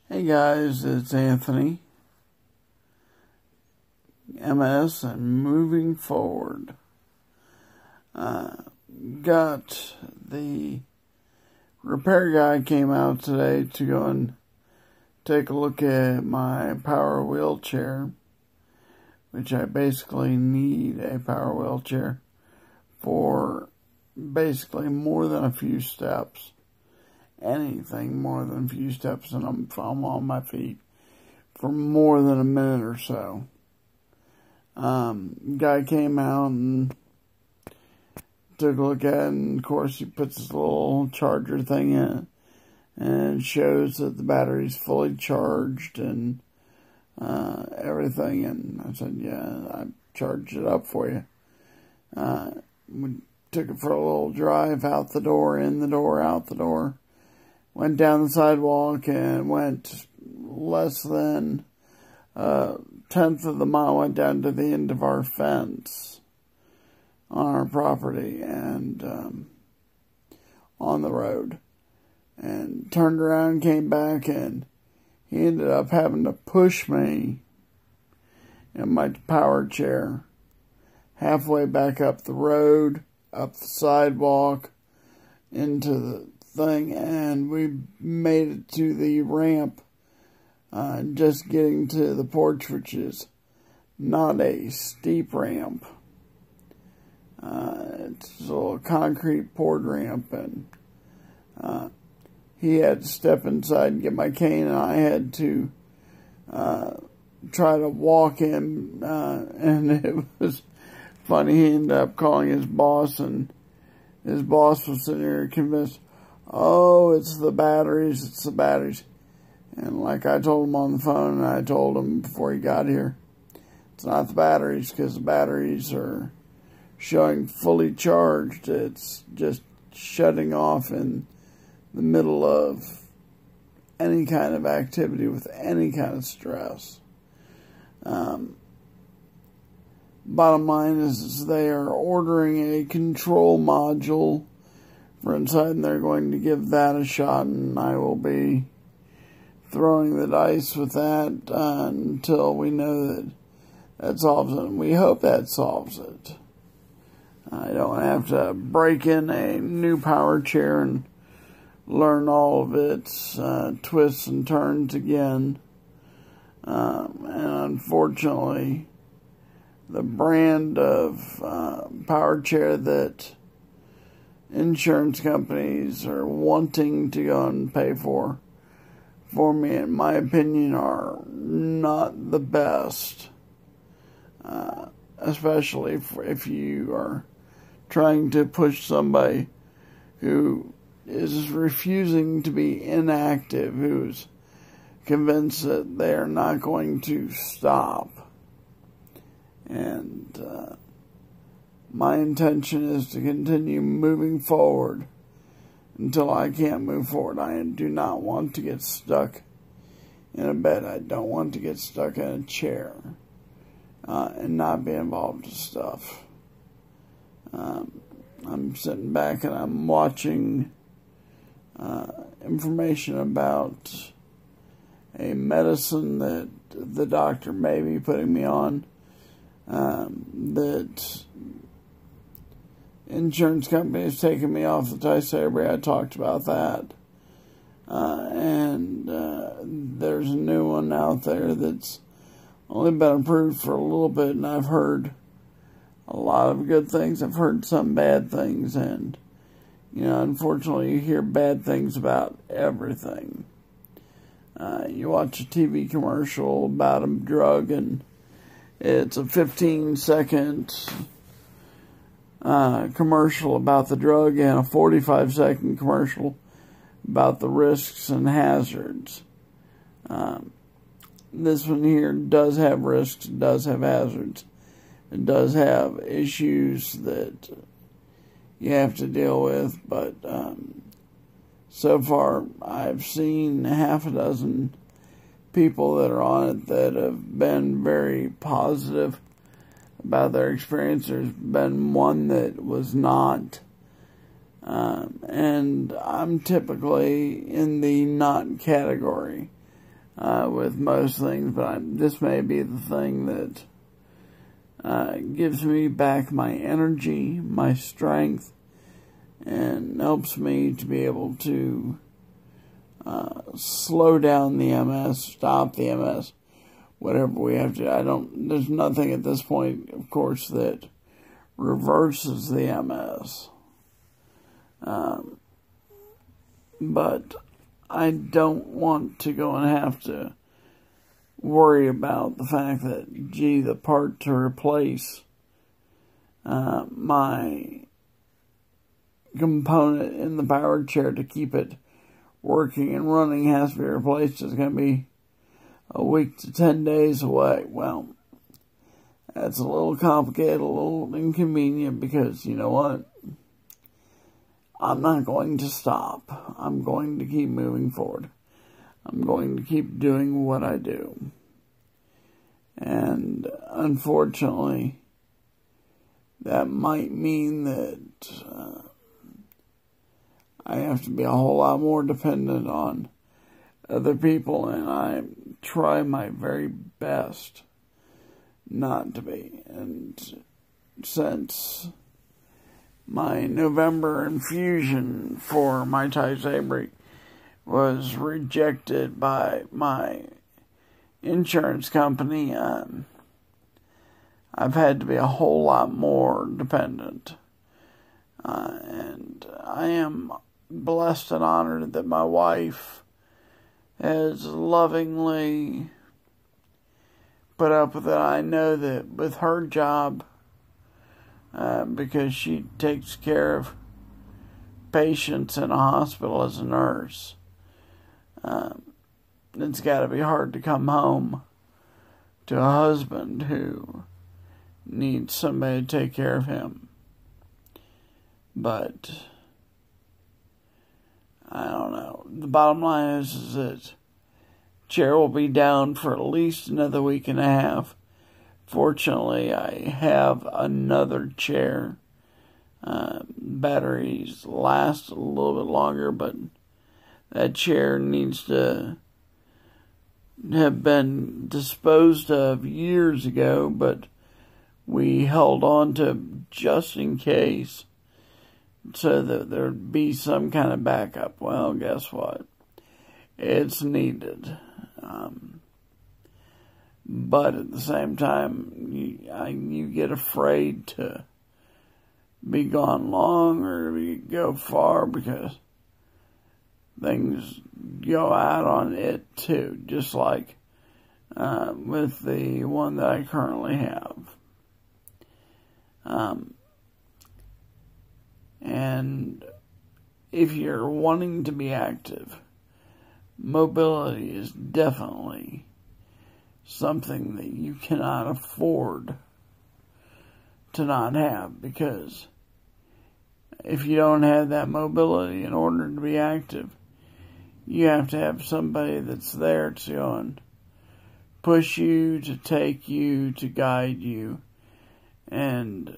Hey guys, it's Anthony, MS, and moving forward. Got the repair guy came out today to go and take a look at my power wheelchair, which I basically need a power wheelchair for basically more than a few steps. Anything more than a few steps, and I'm on my feet for more than a minute or so. Guy came out and took a look at it, and of course he puts this little charger thing in it, and it shows that the battery's fully charged and everything. And I said, yeah, I charged it up for you. We took it for a little drive, out the door, in the door, out the door. Went down the sidewalk and went less than a tenth of the mile, went down to the end of our fence on our property and on the road. And turned around, came back, and he ended up having to push me in my power chair halfway back up the road, up the sidewalk, into the thing, and we made it to the ramp, just getting to the porch, which is not a steep ramp. It's a little concrete poured ramp, and he had to step inside and get my cane, and I had to try to walk in, and it was funny. He ended up calling his boss, and his boss was sitting there convinced, oh, it's the batteries, it's the batteries. And like I told him on the phone, and I told him before he got here, it's not the batteries, because the batteries are showing fully charged. It's just shutting off in the middle of any kind of activity with any kind of stress. Bottom line is they are ordering a control module for inside, and they're going to give that a shot, and I will be throwing the dice with that until we know that that solves it. And we hope that solves it. I don't have to break in a new power chair and learn all of its twists and turns again. And unfortunately, the brand of power chair that insurance companies are wanting to go and pay for me, in my opinion, are not the best. Especially if you are trying to push somebody who is refusing to be inactive, who's convinced that they are not going to stop. And my intention is to continue moving forward until I can't move forward. I do not want to get stuck in a bed. I don't want to get stuck in a chair and not be involved with stuff. I'm sitting back and I'm watching information about a medicine that the doctor may be putting me on, that insurance company has taken me off the Tysabri. I talked about that. And there's a new one out there that's only been approved for a little bit, and I've heard a lot of good things. I've heard some bad things, and, unfortunately you hear bad things about everything. You watch a TV commercial about a drug, and it's a 15-second commercial about the drug and a 45-second commercial about the risks and hazards. This one here does have risks, does have hazards. It does have issues that you have to deal with, but so far I've seen half a dozen people that are on it that have been very positive about their experience. There's been one that was not, and I'm typically in the not category. with most things, but this may be the thing that gives me back my energy, my strength, and helps me to be able to slow down the MS, stop the MS, whatever we have to. There's nothing at this point, of course, that reverses the MS. But I don't want to go and have to worry about the fact that, gee, the part to replace my component in the power chair to keep it working and running has to be replaced. It's going to be a week to 10 days away. Well, that's a little complicated, a little inconvenient, because you know what? I'm not going to stop. I'm going to keep moving forward. I'm going to keep doing what I do. And unfortunately, that might mean that I have to be a whole lot more dependent on other people, and I try my very best not to be. And since my November infusion for my Thai Sabre was rejected by my insurance company, I've had to be a whole lot more dependent. And I am blessed and honored that my wife has lovingly put up with it. I know that with her job, because she takes care of patients in a hospital as a nurse, it's got to be hard to come home to a husband who needs somebody to take care of him. But I don't know. The bottom line is that chair will be down for at least another week and a half. Fortunately, I have another chair. Batteries last a little bit longer, but that chair needs to have been disposed of years ago, but we held on to just in case, so that there'd be some kind of backup. Well, guess what? It's needed. But at the same time, you get afraid to be gone long or go far, because things go out on it too, just like with the one that I currently have. And if you're wanting to be active, mobility is definitely something that you cannot afford to not have, because if you don't have that mobility, in order to be active, you have to have somebody that's there to go and push you, to take you, to guide you. And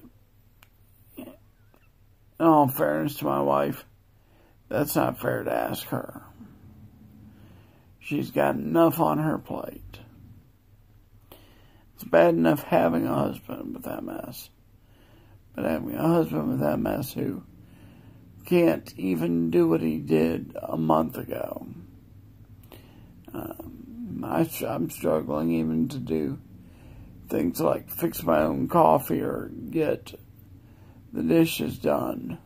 in all fairness to my wife, that's not fair to ask her. She's got enough on her plate. It's bad enough having a husband with MS, but having a husband with MS who can't even do what he did a month ago. I'm struggling even to do things like fix my own coffee or get the dishes done.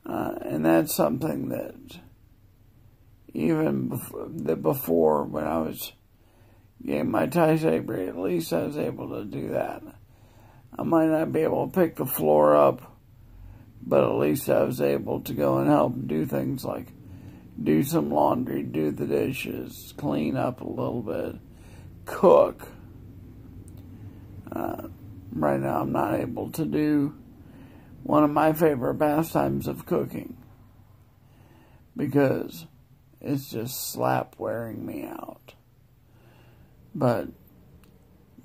And that's something that even before when I was getting my Thai Sabre, at least I was able to do that. I might not be able to pick the floor up, but at least I was able to go and help do things like do some laundry, do the dishes, clean up a little bit, cook. Right now I'm not able to do one of my favorite pastimes of cooking, because it's just slap wearing me out. But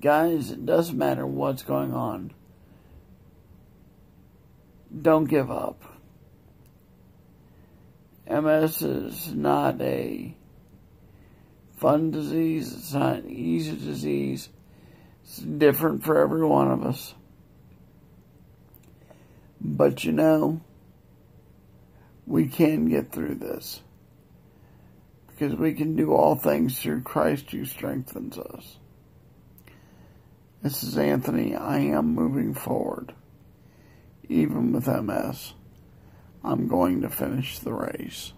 guys, it doesn't matter what's going on. Don't give up. MS is not a fun disease. It's not an easy disease. It's different for every one of us. But you know, we can get through this. Because we can do all things through Christ who strengthens us. This is Anthony. I am moving forward. Even with MS, I'm going to finish the race.